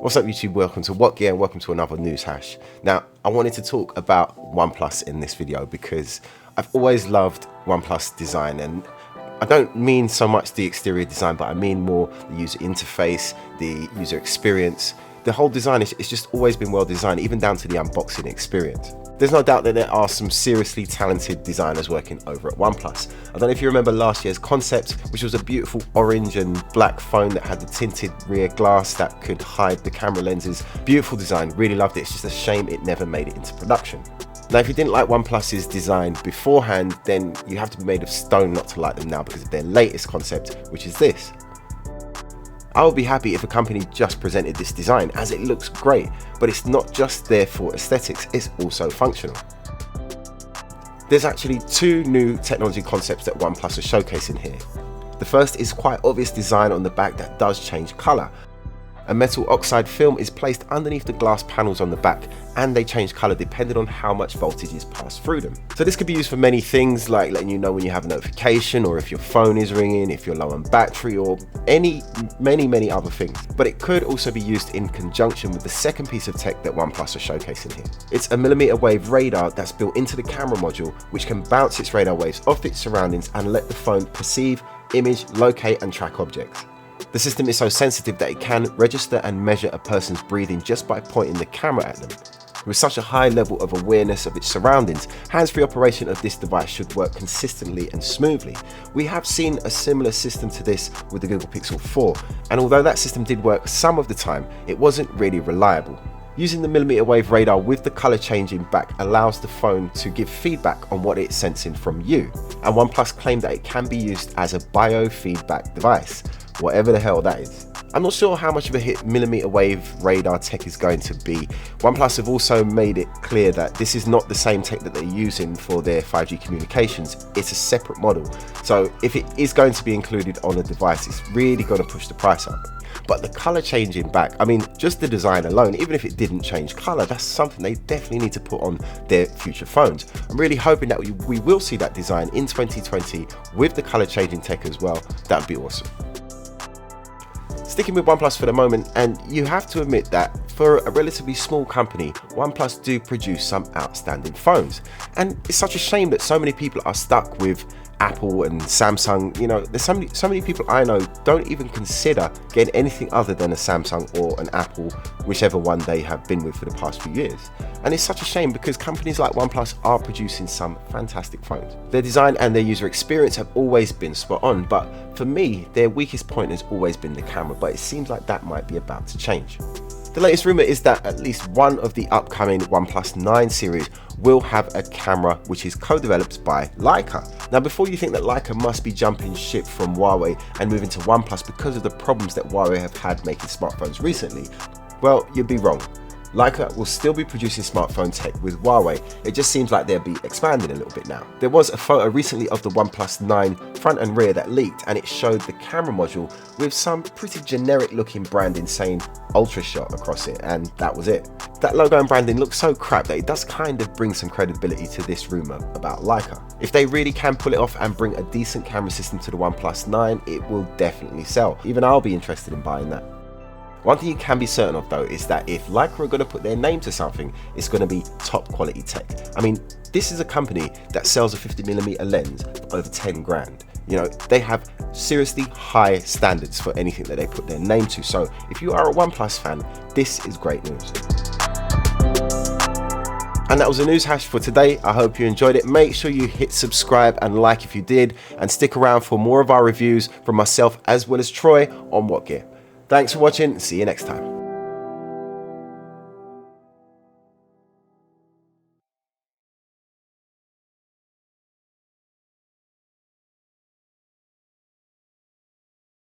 What's up YouTube, welcome to WhatGear and welcome to another news hash. Now, I wanted to talk about OnePlus in this video because I've always loved OnePlus design, and I don't mean so much the exterior design, but I mean more the user interface, the user experience. The whole design it's just always been well designed, even down to the unboxing experience. There's no doubt that there are some seriously talented designers working over at OnePlus. I don't know if you remember last year's concept, which was a beautiful orange and black phone that had the tinted rear glass that could hide the camera lenses. Beautiful design, really loved it. It's just a shame it never made it into production. Now, if you didn't like OnePlus's design beforehand, then you have to be made of stone not to like them now because of their latest concept, which is this. I would be happy if a company just presented this design, as it looks great, but it's not just there for aesthetics, it's also functional. There's actually two new technology concepts that OnePlus are showcasing here. The first is quite obvious design on the back that does change colour. A metal oxide film is placed underneath the glass panels on the back, and they change colour depending on how much voltage is passed through them. So this could be used for many things, like letting you know when you have a notification, or if your phone is ringing, if you're low on battery, or many other things. But it could also be used in conjunction with the second piece of tech that OnePlus are showcasing here. It's a millimeter wave radar that's built into the camera module, which can bounce its radar waves off its surroundings and let the phone perceive, image, locate and track objects. The system is so sensitive that it can register and measure a person's breathing just by pointing the camera at them. With such a high level of awareness of its surroundings, hands-free operation of this device should work consistently and smoothly. We have seen a similar system to this with the Google Pixel 4, and although that system did work some of the time, it wasn't really reliable. Using the millimeter wave radar with the colour changing back allows the phone to give feedback on what it's sensing from you, and OnePlus claimed that it can be used as a biofeedback device, whatever the hell that is. I'm not sure how much of a hit millimeter wave radar tech is going to be. OnePlus have also made it clear that this is not the same tech that they're using for their 5G communications, it's a separate model. So if it is going to be included on a device, it's really going to push the price up. But the colour changing back, I mean, just the design alone, even if it didn't change colour, that's something they definitely need to put on their future phones. I'm really hoping that we will see that design in 2020 with the colour changing tech as well. That would be awesome. Sticking with OnePlus for the moment, and you have to admit that for a relatively small company, OnePlus do produce some outstanding phones. And it's such a shame that so many people are stuck with Apple and Samsung. You know, there's so many people I know don't even consider getting anything other than a Samsung or an Apple, whichever one they have been with for the past few years. And it's such a shame because companies like OnePlus are producing some fantastic phones. Their design and their user experience have always been spot on, but for me, their weakest point has always been the camera, but it seems like that might be about to change. The latest rumour is that at least one of the upcoming OnePlus 9 series will have a camera which is co-developed by Leica. Now, before you think that Leica must be jumping ship from Huawei and moving to OnePlus because of the problems that Huawei have had making smartphones recently, well, you'd be wrong. Leica will still be producing smartphone tech with Huawei. It just seems like they'll be expanding a little bit now. There was a photo recently of the OnePlus 9 front and rear that leaked, and it showed the camera module with some pretty generic looking branding saying Ultra Shot across it, and that was it. That logo and branding looks so crap that it does kind of bring some credibility to this rumour about Leica. If they really can pull it off and bring a decent camera system to the OnePlus 9, it will definitely sell. Even I'll be interested in buying that. One thing you can be certain of though is that if Leica are going to put their name to something, it's going to be top quality tech. I mean, this is a company that sells a 50mm lens for over 10 grand. You know, they have seriously high standards for anything that they put their name to. So if you are a OnePlus fan, this is great news. And that was the news hash for today. I hope you enjoyed it. Make sure you hit subscribe and like if you did, and stick around for more of our reviews from myself as well as Troy on WhatGear. Thanks for watching, see you next time.